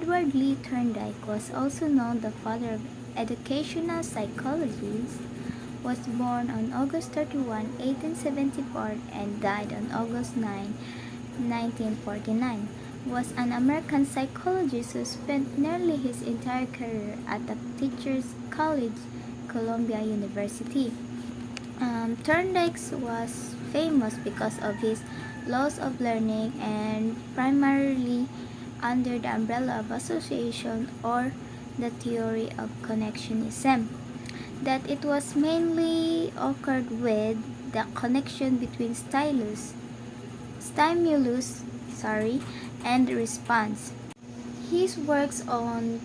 Edward Lee Thorndike was also known the father of educational psychology, was born on August 31, 1874 and died on August 9, 1949, was an American psychologist who spent nearly his entire career at the Teachers College, Columbia University. Thorndike was famous because of his laws of learning and primarily under the umbrella of association or the theory of connectionism, that it was mainly occurred with the connection between stimulus and response. His works on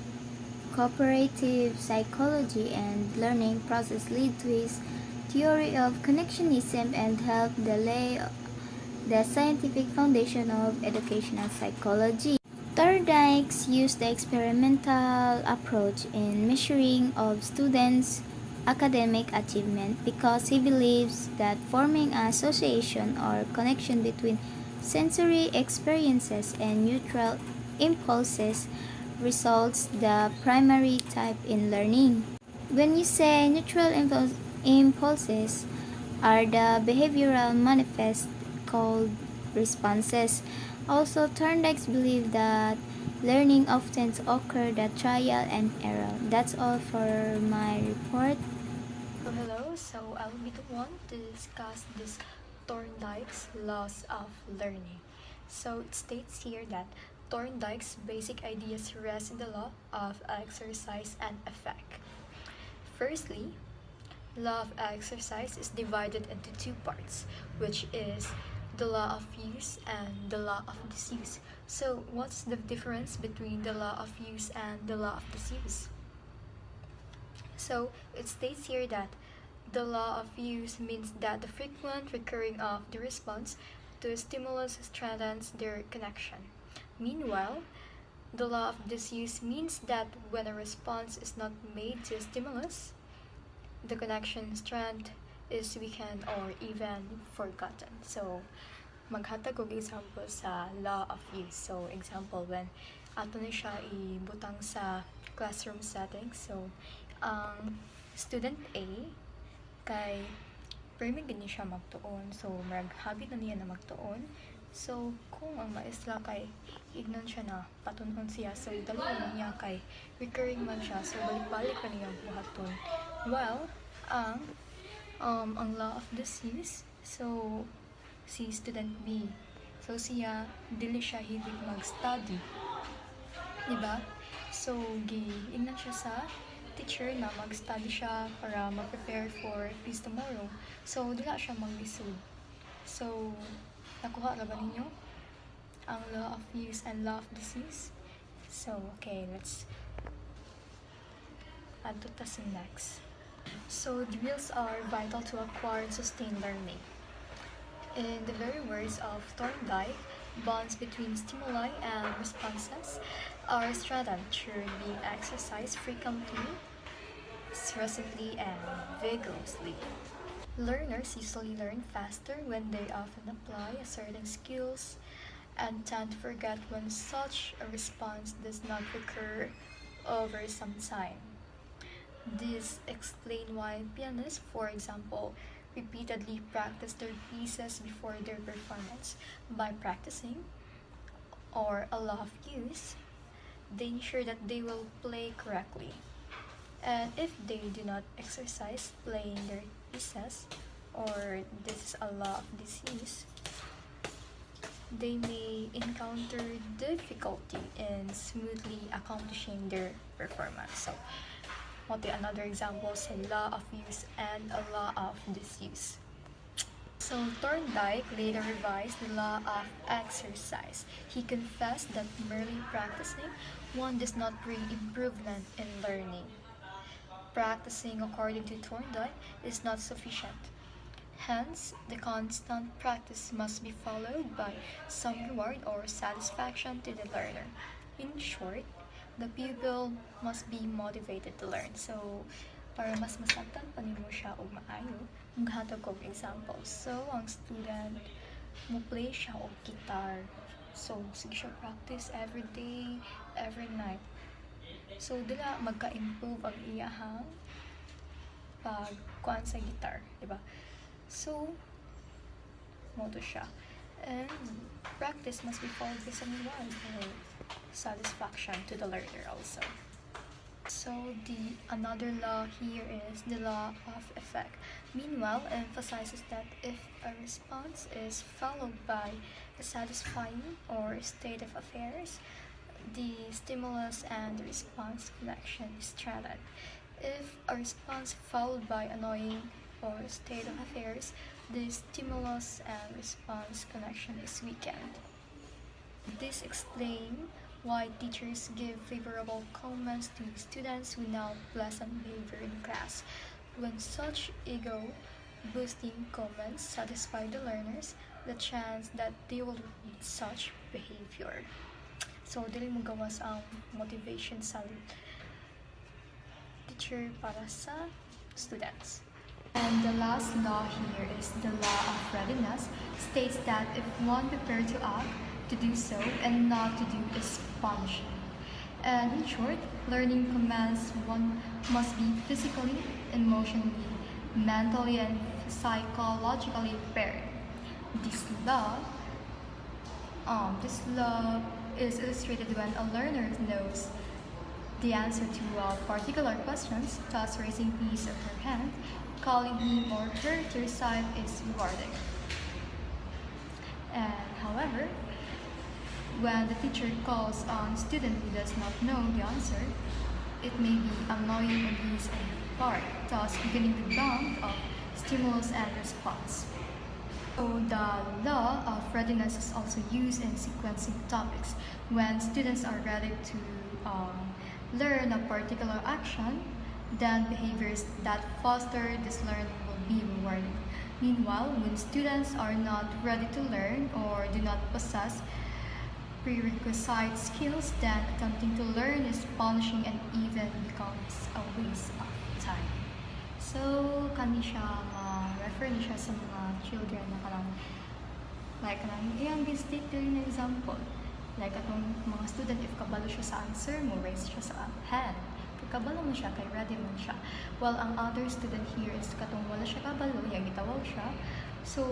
cooperative psychology and learning process lead to his theory of connectionism and helped lay the scientific foundation of educational psychology. Thorndike used the experimental approach in measuring of students' academic achievement because he believes that forming an association or connection between sensory experiences and neutral impulses results the primary type in learning. When you say impulses are the behavioral manifest called responses. Also, Thorndike believed that learning often occurs the trial and error. That's all for my report. Hello, so I'll be the one to discuss this Thorndike's laws of learning. So it states here that Thorndike's basic ideas rest in the law of exercise and effect. Firstly, law of exercise is divided into two parts, which is the law of use and the law of disuse. So what's the difference between the law of use and the law of disuse? So it states here that the law of use means that the frequent recurring of the response to a stimulus strengthens their connection. Meanwhile, the law of disuse means that when a response is not made to a stimulus, the connection strength is weakened or even forgotten. So, maghatag og example sa law of use. So, example, when ato na siya ibutang sa classroom setting. So, ang student A kay permi gini siya magtuon. So, marag habit na niya na magtuon. So, kung ang maestra kay ignon siya na patunhon siya, so dalawa na niya kay recurring man siya. So, balik-balik pa niya buhaton. Well, ang law of disuse, so si student B, so siya dili siya hilig mag-study, diba? So giingnan siya sa teacher na mag-study siya para mag-prepare for quiz tomorrow. So dila siya mag-lisod. So nakuha ra ba ninyo ang law of use and law of disuse? So okay, let's add to task next. So drills are vital to acquire and sustain learning. In the very words of Thorndike, bonds between stimuli and responses are strengthened through being exercised frequently, stressively, and vigorously. Learners usually learn faster when they often apply certain skills and tend to forget when such a response does not recur over some time. This explains why pianists, for example, repeatedly practice their pieces before their performance. By practicing or a law of use, they ensure that they will play correctly. And if they do not exercise playing their pieces, or this is a law of disuse, they may encounter difficulty in smoothly accomplishing their performance. So, another example is a law of use and a law of disuse. So Thorndike later revised the law of exercise. He confessed that merely practicing one does not bring improvement in learning. Practicing according to Thorndike is not sufficient. Hence, the constant practice must be followed by some reward or satisfaction to the learner. In short, the pupil must be motivated to learn. So, para mas masabtan pa nimo siya og maayo, maghatag og example. So, ang student mo play siya og guitar. So sige siya practice every day, every night. So dila magka-improve ang iyahang pagkuan sa guitar, di ba? So mo to siya. And practice must be followed by someone for satisfaction to the learner also. So the another law here is the law of effect. Meanwhile, emphasizes that if a response is followed by a satisfying or state of affairs, the stimulus and the response connection is strengthened. If a response followed by annoying or state of affairs, the stimulus and response connection is weakened. This explains why teachers give favorable comments to students without pleasant behavior in class. When such ego-boosting comments satisfy the learners, the chance that they will repeat such behavior. So, dili mo gawas ang motivation sa teacher para sa students. And the last law here is the law of readiness, states that if one prepared to act, to do so, and not to do is punishing. And in short, learning commands one must be physically, emotionally, mentally, and psychologically prepared. This law is illustrated when a learner knows the answer to particular questions, thus raising his or her hand, calling him or her to recite is rewarding. And however, when the teacher calls on a student who does not know the answer, it may be annoying on his part, thus beginning the bond of stimulus and response. So the law of readiness is also used in sequencing topics. When students are ready to learn a particular action, then behaviors that foster this learning will be rewarding. Meanwhile, when students are not ready to learn or do not possess prerequisite skills, then attempting to learn is punishing and even becomes a waste of time. So, kani siya ma-refer ni siya sa mga children na kanang like kanang iyang state dili na example. Like atong mga student, if kabalo siya sa answer mo, raise siya sa hand. Kung kabalo mo siya, kay ready mo siya. While ang other student here is katong wala siya kabalo, yung gitawag siya. So,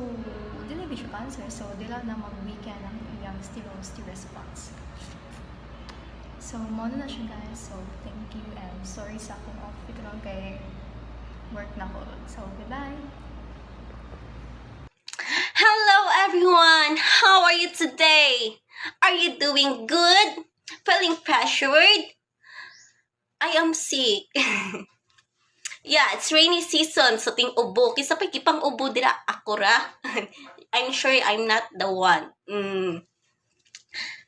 dili ba siya answer. So, dila na mag-weekend ang iyang stimulus to response. So, muna na siya guys. So, thank you and sorry sa akong off. Ito lang kay work na ko. So, goodbye! Hello everyone! How are you today? Are you doing good? Feeling pressured? I am sick. Yeah, it's rainy season, so ting ubo. Kisa pa kipang ubo dira ako ra. I'm sure I'm not the one.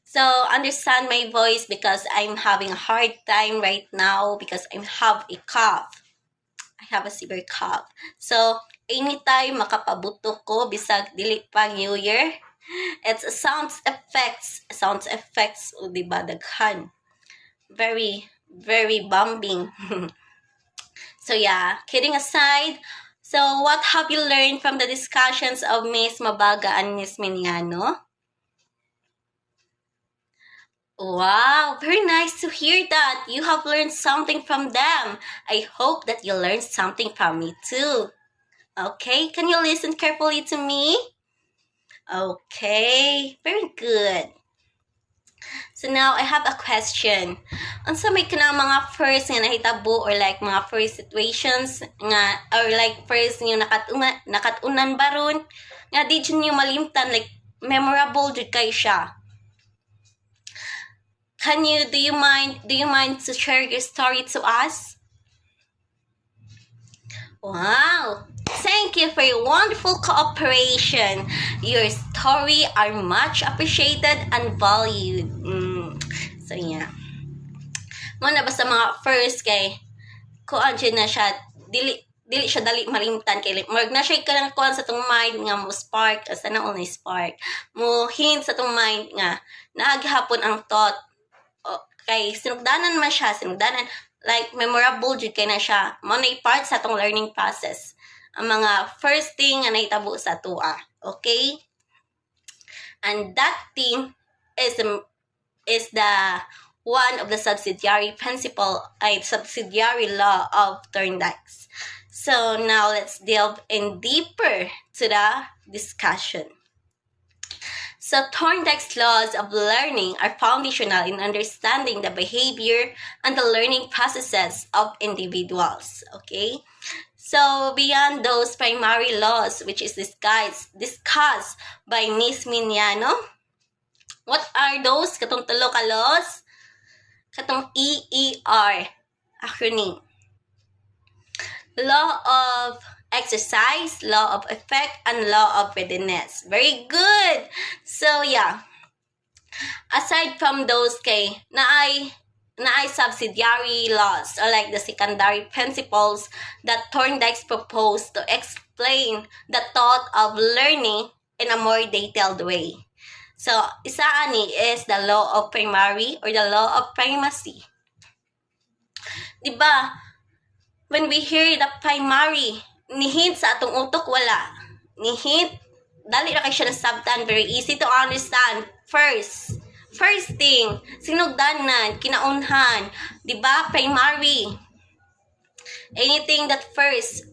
So, understand my voice because I'm having a hard time right now because I have a cough. I have a severe cough. So, anytime makapabuto ko bisag dili pa New Year, it's sound effects, diba daghan. Very, very bombing. So yeah, kidding aside, so what have you learned from the discussions of Miss Mabaga and Miss Miniano? Wow, very nice to hear that. You have learned something from them. I hope that you learned something from me too. Okay, can you listen carefully to me? Okay, very good. So now I have a question. Unsa may kanang mga first nga nahitabo or like mga first situations nga or like first nga nakatunan baron nga di jud niyo malimtan like memorable jud kay siya. Do you mind to share your story to us? Wow! Thank you for your wonderful cooperation. Your story are much appreciated and valued. So yeah. Muna ba sa mga first kay kuan na siya dili siya dali malimtan kay marag na siya kanang kuan sa tong mind nga mo spark as na only spark. Mo hint sa tong mind nga naghapon ang thought kay sinugdanan man siya like memorable jud kay na siya. Mo na part sa tong learning process. Ang mga first thing nga nahitabo sa tua. Okay? And that thing is the one of the subsidiary law of Thorndike's. So now let's delve in deeper to the discussion. So Thorndike's laws of learning are foundational in understanding the behavior and the learning processes of individuals. Okay? So beyond those primary laws, which is discussed by Ms. Miniano, what are those? Katong tulo ka laws? Katong EER acronym. Law of exercise, law of effect, and law of readiness. Very good. So yeah, aside from those kay naay subsidiary laws or like the secondary principles that Thorndike's proposed to explain the thought of learning in a more detailed way. So isa ani is the law of primary or the law of primacy. Diba? When we hear the primary, nihit sa atong utok wala. Nihit, dali na kayo siya nasabtan, very easy to understand. First thing, sinugdanan, kinaunhan, di ba? Primary. Anything that first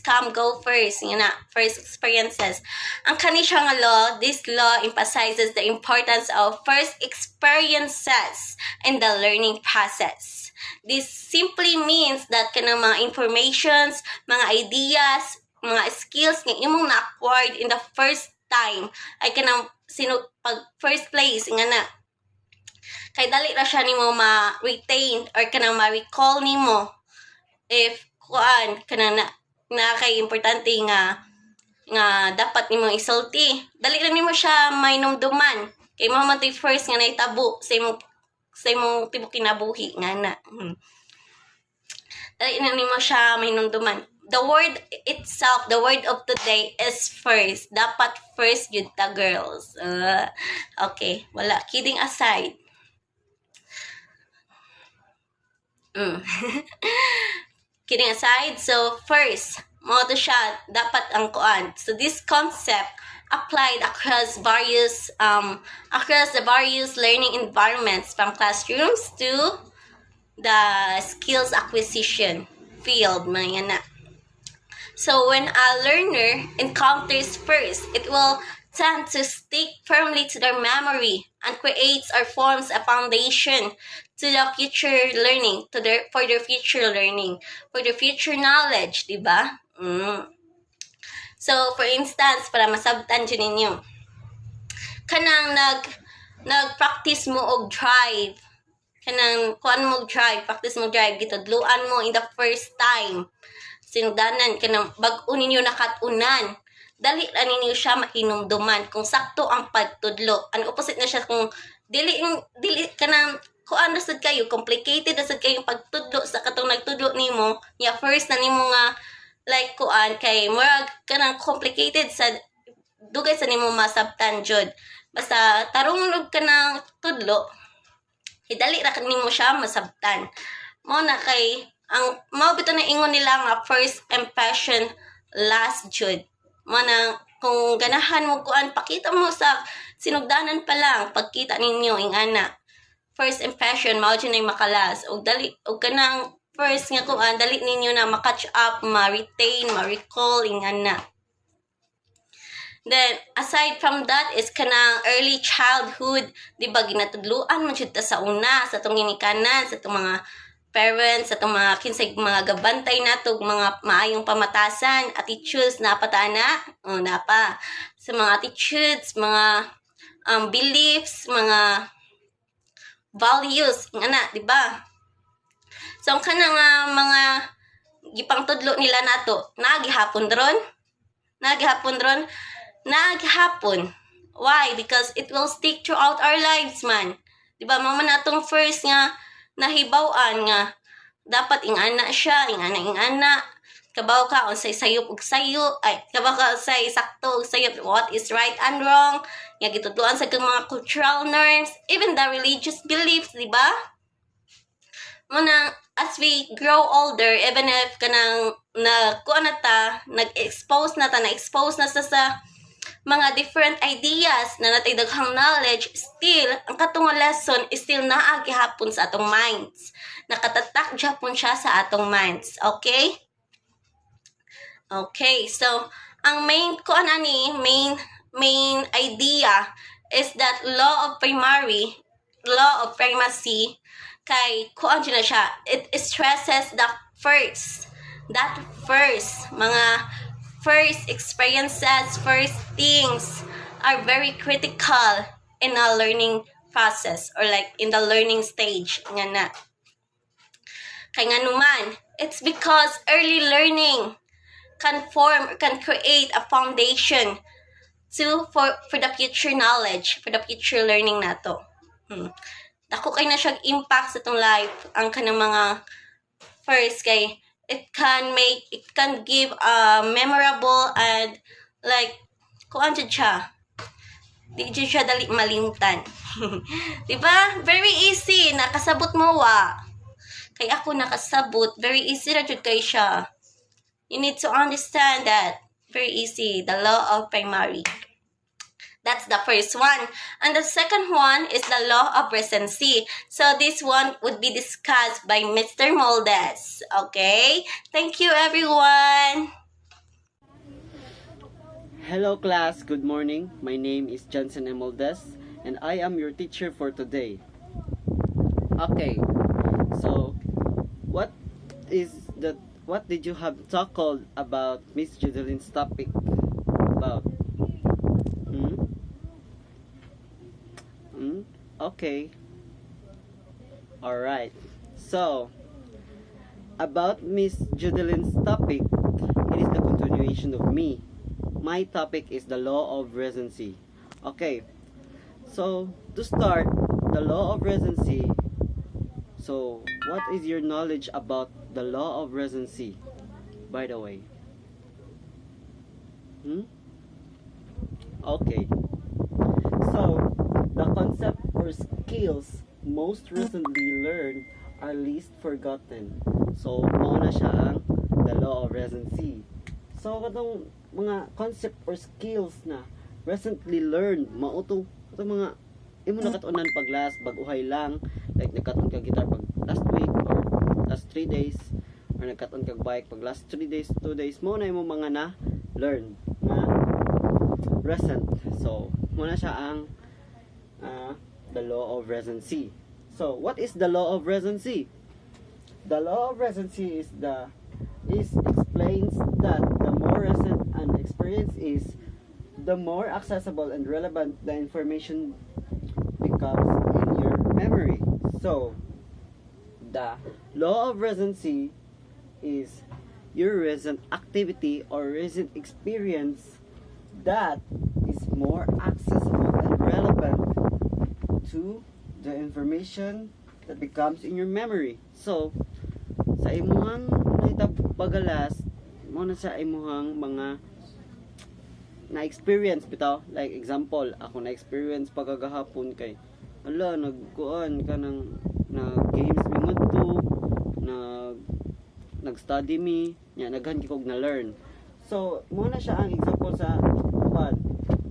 come, go first, yun na, first experiences. Ang kanisa nga law, this law emphasizes the importance of first experiences in the learning process. This simply means that kanang mga informations, mga ideas, mga skills nga imong na-acquired in the first time ay kanang pag first place nga na kay dali ra siya nimo ma-retain or kanang ma-recall nimo if kuan kanang na kay importante nga dapat nimong isulti. Dali ra nimo siya mainumduman kay mo man first nga naitabo sa imong tibok kinabuhi nga na. Dali na nimo siya mainumduman. The word itself, the word of today is first. Dapat first yun ta, girls. Okay, wala. Kidding aside. Kidding aside, so first, mo to siya, dapat ang kuan. So this concept applied across the various learning environments from classrooms to the skills acquisition field, mga na. So when a learner encounters first, it will tend to stick firmly to their memory and creates or forms a foundation to the future learning, for their future learning, for their future knowledge, diba? So for instance, para masabtan dyan ninyo, kanang nag-practice mo og drive, kanang kuan mo practice mo drive, gitudluan mo in the first time, sinugdanan kanang bag-o ninyo nakatunan, dali ra ninyo siya mahinumduman kung sakto ang pagtudlo. Ang opposite na siya kung dili kanang kuan na sad kayo, complicated na sad kayo pagtudlo sa katong nagtudlo nimo, ya first na nimo nga like kuan kay murag kanang complicated sa dugay sa nimo masabtan jud. Basta tarong ka ng tudlo, hidali ra nimo siya masabtan. Mao na kay ang mao bitaw na ingon nila nga first impression last jud. Mao na kung ganahan mo kuan, pakita mo sa sinugdanan pa lang pagkita ninyo ingana. First impression mao jud nay makalas og dali og kanang first nga kuan dali ninyo na ma-catch up, ma-retain, ma-recall ingana. Then aside from that is kanang early childhood, di ba ginatudluan man jud ta sa una sa tong ginikanan sa tong mga parents, sa tong mga kinsay mga gabantay nato, mga maayong pamatasan, attitudes na patana, napa sa mga attitudes, mga beliefs, mga values ngana, di ba? So ang kanang mga gipang tudlo nila nato, naghapon ron. Why? Because it will stick throughout our lives man. Di ba? Mama natong first nga nahibaw-an nga dapat ingana siya, ingana. Kabaw ka unsay sayop ug sayo, ay kabaw ka unsay sakto ug sayop, what is right and wrong. Nga gitudloan sa kang mga cultural norms, even the religious beliefs, di ba? Muna, as we grow older, even if kanang nag-expose na sa mga different ideas na natay daghang knowledge, still ang katong lesson is still naa gihapon sa atong minds. Nakatatak gyapon siya sa atong minds. Okay? Okay, so ang main main idea is that law of primacy kay kuan na siya. It stresses that mga first experiences, first things are very critical in a learning process or like in the learning stage nga na. Kay nga naman, it's because early learning can create a foundation for the future knowledge, for the future learning nato. Dako kay na siya impact sa tong life ang kanang mga first kay it can give a memorable and like kuan siya. Di siya dali malimtan. Diba? Very easy nakasabot mo wa. Kay ako nakasabot, very easy ra jud kay siya. You need to understand that very easy, the law of primary. That's the first one. And the second one is the law of recency. So this one would be discussed by Mr. Moldes. Okay? Thank you, everyone. Hello class, good morning. My name is Johnson M. Moldes and I am your teacher for today. Okay, so what did you have tackled about Miss Judelin's topic about? Okay. Alright. So, about Miss Judelin's topic, it is the continuation of me. My topic is the law of recency. Okay. So, to start, the law of recency. So, what is your knowledge about the law of recency, by the way? Okay. So, the concept or skills most recently learned are least forgotten. So, mao na siya ang the law of recency. So, katong mga concept or skills na recently learned, mao to mga imo nakatunan pag last baguhay lang, like nagkaton ka guitar pag last week or last 3 days, or nagkaton kag bike pag last 3 days, 2 days, mo na imo mga na learn na recent. So, mo na siya ang the law of recency. So, what is the law of recency? The law of recency explains that the more recent an experience is, the more accessible and relevant the information becomes in your memory. So, the law of recency is your recent activity or recent experience that is more accessible and relevant to the information that becomes in your memory. So, sa imuhang naitapagalas, mo na sa imuhang mga na-experience bitaw. Like example, ako na-experience pagkagahapon kay nagkuan ka ng games mi ngadto, nag-study mi, naghan kog na learn. So, mo na siya ang example sa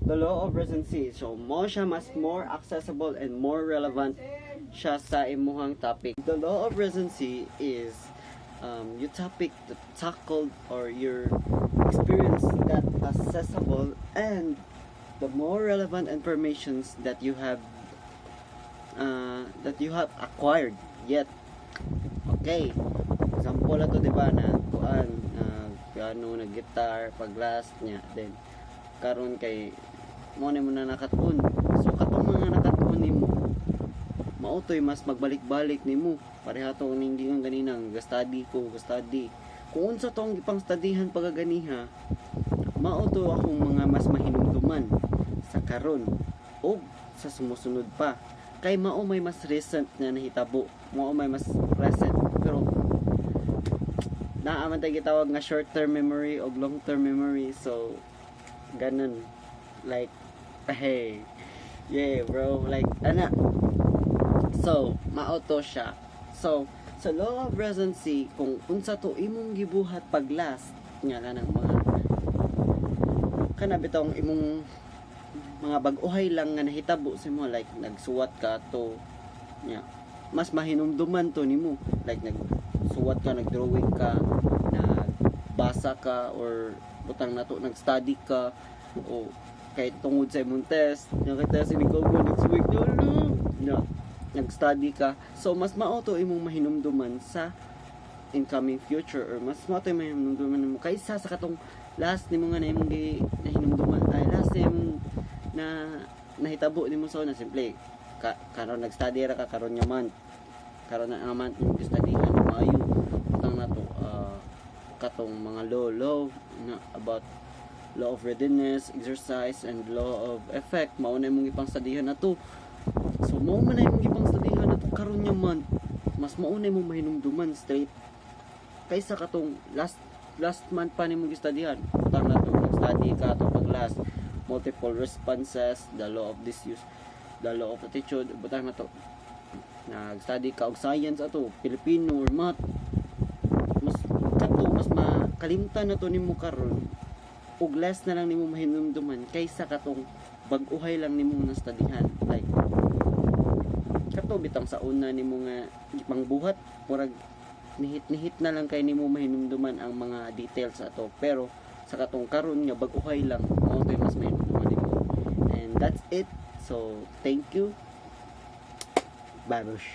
the law of recency. So, mo siya mas more accessible and more relevant siya sa imuhang topic. The law of recency is your topic that tackled or your experience that accessible and the more relevant informations that you have acquired yet. Okay. Example ato diba na kuan piano, na guitar, pag last niya, then karon kay mo na nakatuon. So katong mga nakatuon nimo, mautoy mas magbalik-balik nimo. Pareha to hindi nga ganinang ga-study. Kung unsa tong ipang studyhan pagaganiha, mauto akong mga mas mahinumduman sa karon o sa sumusunod pa. Kay mao may mas recent na nahitabo, mao may mas present. Pero naaman tayo gitawag nga short-term memory o long-term memory. So ganun, like hey, yeah bro, like ana. So mauto siya. So sa law of recency, kung unsa to imong gibuhat pag last nga kanang mga kana bitong imong mga bag-ohay lang nga nahitabo sa mo, like nagsuwat ka to nya mas mahinumduman to nimo, like nagsuwat ka, nagdrawing ka, nagbasa ka, or butang nato nagstudy ka, o kahit tungod sa imong test nya kay test ini ko next week nya nagstudy ka, so mas mao to imong mahinumduman sa incoming future, or mas mao to imong mahinumduman nimo kaysa sa katong last nimo nga na imong nahinumduman, ay last na imong na nahitabo nimo sa una, simple karon nag-study ra ka karon nga month, karon na nga month imong studyhan maayo utang na to katong mga law na about law of readiness, exercise, and law of effect, mao na imong ipang studyhan na to. So mao man na imong ipang studyhan na to karon nga month, mas mao na imong mahinumduman straight kaysa katong last month pa nimo gistudyhan, utang na to nag-study ka to pag last multiple responses, the law of disuse, the law of attitude, butang na to nag-study ka og science ato, Filipino or math, mas makalimtan na to nimo karon ug less na lang nimo mahinumduman kaysa katong bag-uhay lang nimo na-studyhan, like kato bitang sa una nimo nga pangbuhat, murag nihit na lang kay nimo mahinumduman ang mga details ato, pero sa katong karon nga bag-uhay lang mao toy mas mahinumduman nimo. And that's it. So thank you, babush.